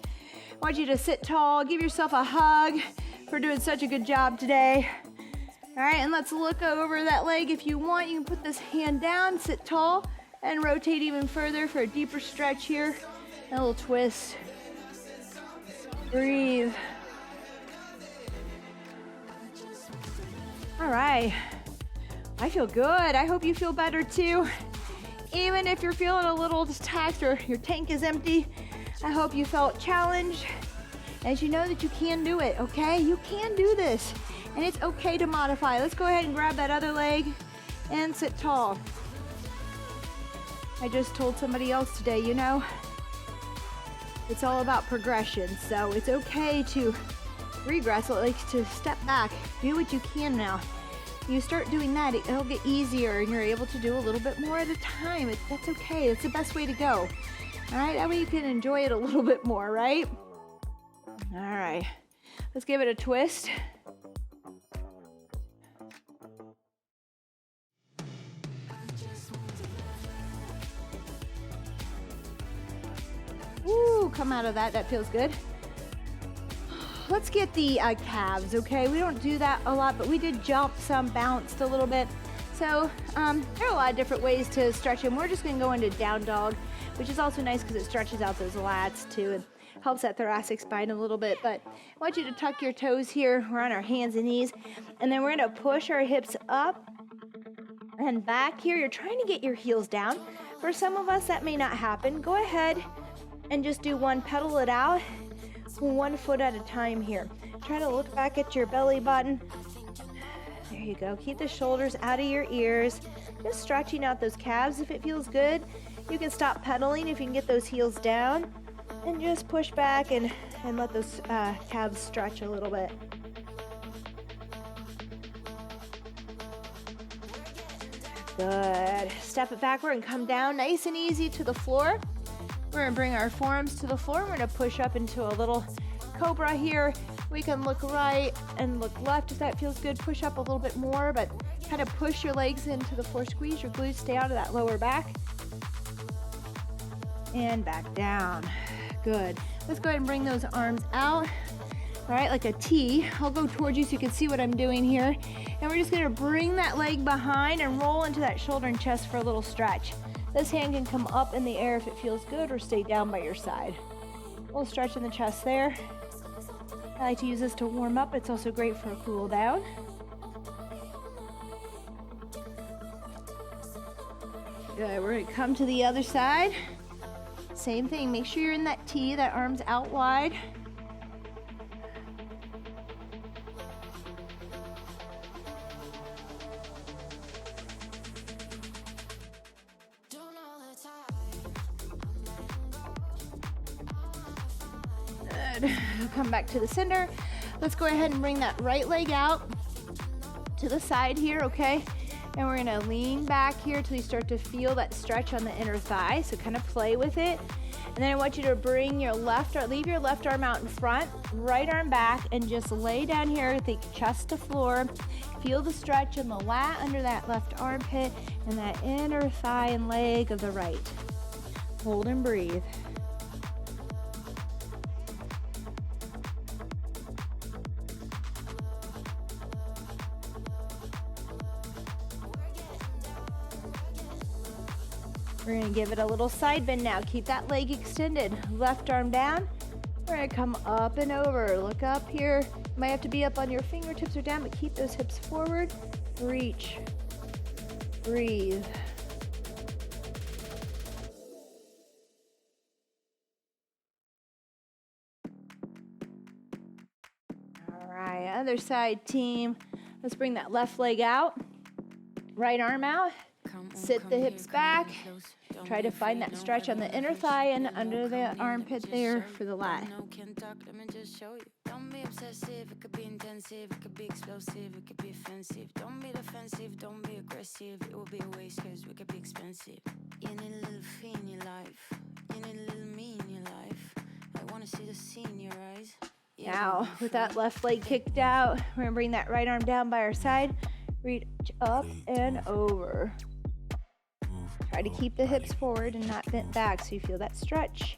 I want you to sit tall. Give yourself a hug for doing such a good job today. All right, and let's look over that leg. If you want, you can put this hand down, sit tall, and rotate even further for a deeper stretch here. And a little twist. Breathe. All right. I feel good. I hope you feel better too. Even if you're feeling a little taxed or your tank is empty, I hope you felt challenged. As you know that you can do it, okay? You can do this. And it's okay to modify. Let's go ahead and grab that other leg and sit tall. I just told somebody else today, you know, it's all about progression. So it's okay to regress, like to step back. Do what you can now. You start doing that, it'll get easier and you're able to do a little bit more at a time. That's okay. It's the best way to go. All right, that way you can enjoy it a little bit more, right? All right, let's give it a twist. Woo, come out of that. That feels good. Let's get the calves, okay? We don't do that a lot, but we did jump some, bounced a little bit. So there are a lot of different ways to stretch them. We're just gonna go into down dog, which is also nice because it stretches out those lats too and helps that thoracic spine a little bit. But I want you to tuck your toes here. We're on our hands and knees. And then we're gonna push our hips up and back here. You're trying to get your heels down. For some of us, that may not happen. Go ahead and just do one, pedal it out. 1 foot at a time here. Try to look back at your belly button. There you go. Keep the shoulders out of your ears. Just stretching out those calves if it feels good. You can stop pedaling if you can get those heels down. And just push back and let those calves stretch a little bit. Good. Step it backward and come down nice and easy to the floor. We're gonna bring our forearms to the floor. We're gonna push up into a little cobra here. We can look right and look left if that feels good. Push up a little bit more, but kind of push your legs into the floor. Squeeze your glutes, stay out of that lower back. And back down. Good. Let's go ahead and bring those arms out. All right, like a T. I'll go towards you so you can see what I'm doing here. And we're just gonna bring that leg behind and roll into that shoulder and chest for a little stretch. This hand can come up in the air if it feels good or stay down by your side. A little stretch in the chest there. I like to use this to warm up. It's also great for a cool down. Good, we're gonna come to the other side. Same thing, make sure you're in that T, that arm's out wide. Come back to the center. Let's go ahead and bring that right leg out to the side here, okay? And we're gonna lean back here till you start to feel that stretch on the inner thigh, so kind of play with it. And then I want you to bring your left arm, leave your left arm out in front, right arm back, and just lay down here with the chest to floor. Feel the stretch in the lat under that left armpit and that inner thigh and leg of the right. Hold and breathe. We're gonna give it a little side bend now. Keep that leg extended. Left arm down, We're gonna come up and over. Look up here. You might have to be up on your fingertips or down, but keep those hips forward. Reach. Breathe. All right, other side, team. Let's bring that left leg out. Right arm out. Sit the hips back. Try to find that stretch on the inner thigh and under the armpit there for the lat. Don't be obsessive, it could be intensive, it could be explosive, it could be offensive. Don't be defensive, don't be aggressive, it will be a waste cause we could be expensive. You need a little fee in your life, you need a little me in your life. I wanna see the sea in your eyes. Now, with that left leg kicked out, we're gonna bring that right arm down by our side, reach up and over. Try to keep the hips forward and not bent back so you feel that stretch.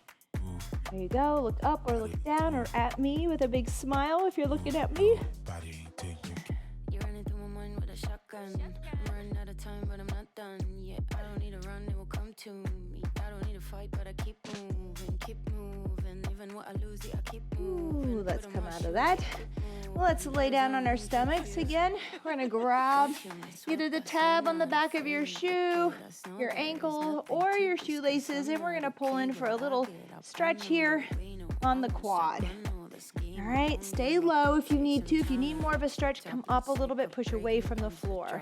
There you go. Look up or look down or at me with a big smile if you're looking at me. You're running through my mind with a shotgun. I'm running out of time, but I'm not done. Yeah, I don't need to run, it will come to me. I don't need to fight, but I keep moving, keep moving. Even what I lose, I keep moving. Ooh, let's come out of that. Let's lay down on our stomachs again. We're gonna grab either the tab on the back of your shoe, your ankle, or your shoelaces, and we're gonna pull in for a little stretch here on the quad. All right, stay low if you need to. If you need more of a stretch, come up a little bit, push away from the floor.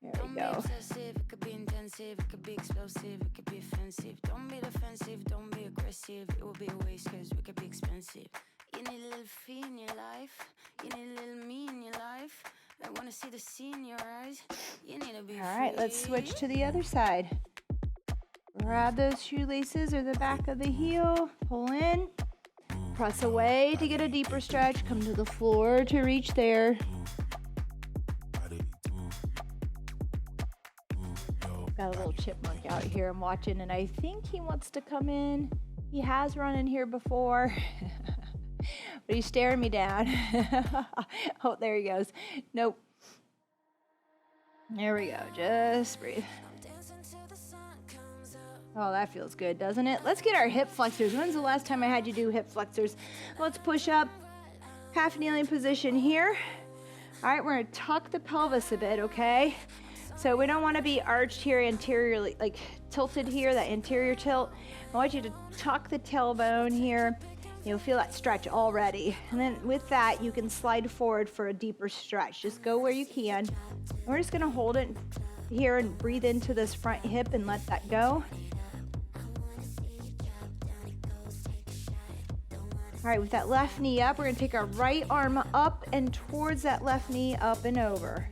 There we go. It could be intensive, it could be explosive, it could be offensive. Don't be defensive, don't be aggressive. It will be a waste cause we could be expensive. You need a little fee in your life. You need a little me in your life. I want to see the sea in your eyes. You need to be free. All right, let's switch to the other side. Grab those shoelaces or the back of the heel. Pull in. Press away to get a deeper stretch. Come to the floor to reach there. Got a little chipmunk out here I'm watching, and I think he wants to come in. He has run in here before. But he's staring me down. Oh, there he goes. Nope. There we go. Just breathe. Oh, that feels good, doesn't it? Let's get our hip flexors. When's the last time I had you do hip flexors? Let's push up. Half kneeling position here. All right, we're going to tuck the pelvis a bit, okay? So we don't want to be arched here anteriorly, like tilted here, that anterior tilt. I want you to tuck the tailbone here. You'll feel that stretch already. And then with that, you can slide forward for a deeper stretch. Just go where you can. We're just gonna hold it here and breathe into this front hip and let that go. All right, with that left knee up, we're gonna take our right arm up and towards that left knee, up and over.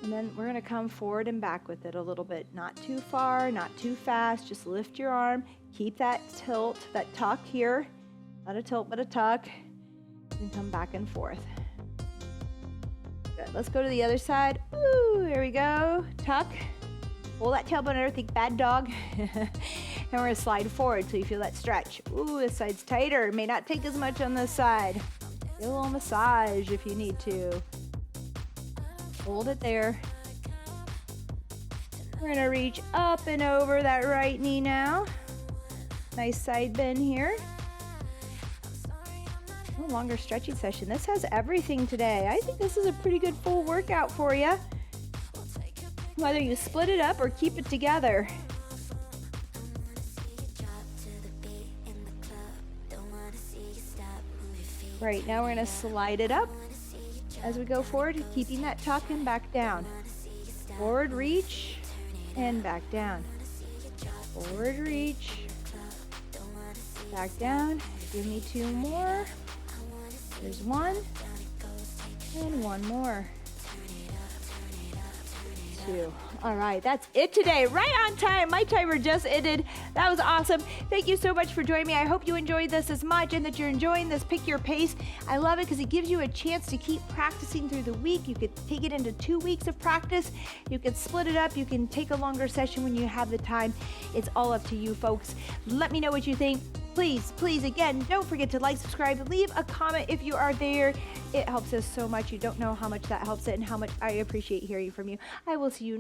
And then we're gonna come forward and back with it a little bit. Not too far, not too fast. Just lift your arm. Keep that tilt, that tuck here. Not a tilt, but a tuck. And come back and forth. Good. Let's go to the other side. Ooh, there we go. Tuck. Pull that tailbone under, think bad dog. And we're gonna slide forward till you feel that stretch. Ooh, this side's tighter. May not take as much on this side. Get a little massage if you need to. Hold it there. We're gonna reach up and over that right knee now. Nice side bend here. A longer stretching session. This has everything today. I think this is a pretty good full workout for you. Whether you split it up or keep it together. Right, now we're gonna slide it up as we go forward, keeping that tuck and back down. Forward reach and back down. Forward reach, back down. Give me two more. There's one, and one more. Two. All right, that's it today. Right on time. My timer just ended. That was awesome. Thank you so much for joining me. I hope you enjoyed this as much and that you're enjoying this Pick Your Pace. I love it because it gives you a chance to keep practicing through the week. You could take it into 2 weeks of practice. You can split it up. You can take a longer session when you have the time. It's all up to you, folks. Let me know what you think. please, please, again, don't forget to like, subscribe, leave a comment if you are there. It helps us so much. You don't know how much that helps it and how much I appreciate hearing from you. I will see you